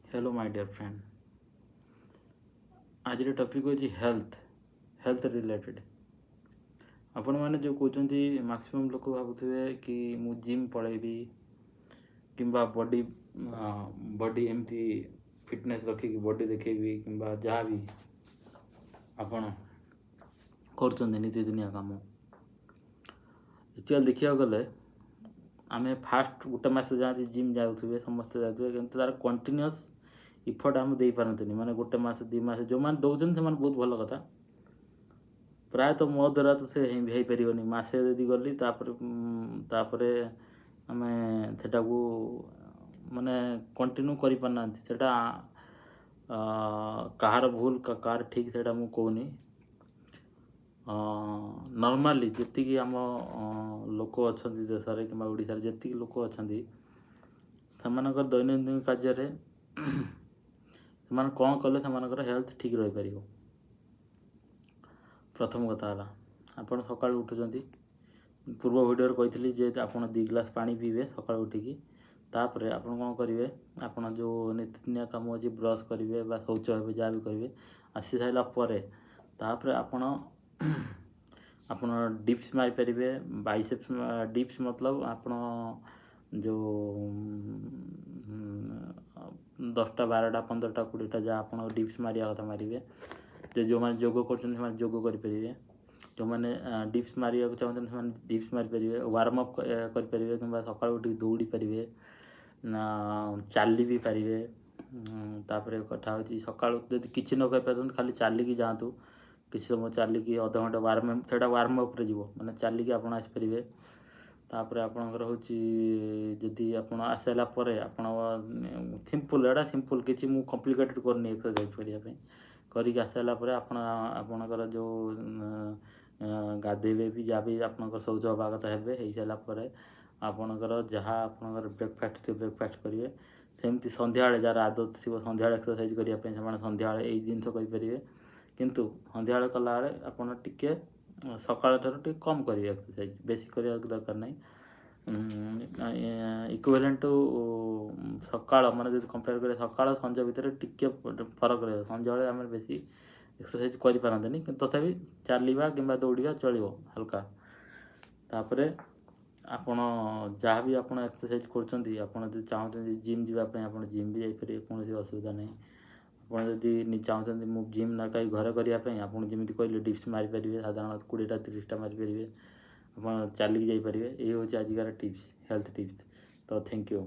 Hello my dear friend. आज topic हो health related. आपण मैंने जो कहते मैक्सिमम लोग भावुवे कि मु जिम पलैबी कि बॉडी एमती फिटनेस रखिकी बॉडी देखेबी कि जहाँ भी आपण कर नीतिदिनिया काम। एक्चुअली देखा गले आम फास्ट गोटे मस जहाँ जिम जाऊे समस्ते जाते कि तार कंटिन्यूअस इफर्ट आम दे पारती माने गोटे मस 2 मास जो मैंने दौरान से बहुत भल कथा। प्रायतः मो द्वारा तो से हो पारनी मसे यदि गली तापर आम से माने कंटिन्यू कर पारना से कहार भूल कहार ठीक से मुझे कहूनी। नॉर्मली जी आम लोक अच्छा देश कि ओडिशा जी लोक अच्छा से दैनंदिन कार्य कौन कले से हेल्थ ठीक रही पार। प्रथम कथा है आपड़ सका उठुंट पूर्व भिडियो कही जे आप 2 ग्लास पानी पीबे सका उठिकी तापर आप कौन करेंगे आप जो नीतिदिनिया कम अच्छी ब्रश करेंगे शौच हे जहाँ भी करेंगे आसी सारापर आप डिप्स मारी पारे बाइसेप्स डिप्स मतलब आप जो 10टा 12टा 15टा 20टा जहाँ आप डिप्स मारिया कथा मारे जो मैंने जोग कर जोग करेंगे जो मैंने डिप्स मारे चाहते डिप्स मारी पारे वार्म अप करेंगे कि सका उठ दौड़ी पारे चली भी पारे। तापर कथा हो सका किसी न कर पार खाली चलिकी जातु किसी समय चलिकी अध घंटा वार्म अप मैंने चलिकी आप आसपारे। तापर आपणकर हूँ जदि आप आसाला आप सिंपल एटा सिंपल किसी मुझे कॉम्प्लिकेटेड करनी एक्सरसाइज करने करके आसाला आपणकर जो गाधेबे भी जहाँ भी आपणकर शौच हवा कथा हो सारापर आपणकर जहाँ आपणकर ब्रेकफास्ट थी ब्रेकफास्ट करेंगे सेमती संध्या जार आदत थी संध्या एक्सरसाइज करने संध्या यही जिनस करेंगे किंतु संध्या कला आप टे सका टे कम करेंगे एक्सरसाइज बेसी करने दरकार नहीं। इक्विवेलेंट टू सका माने कंपेयर करें सका संज भितर टिके फरक रहे संजा आम बेसी एक्सरसाइज कर पारती तथापि चलवा कि दौड़ा चलो हल्का। तापर आपण जहाँ भी आप एक्सरसाइज कर चाहते जिम जावाई आप जिम भी जापर कौन असुविधा नहीं। आपड़ी चाहते मुझे जिम ना कहीं घर करने आप जमी कहले डिप्स मारी पारे साधारण 20टा 30टा मारी पारे आप चलिकी जापर। ये हूँ आजिकार टिप्स हेल्थ टिप्स। तो थैंक यू।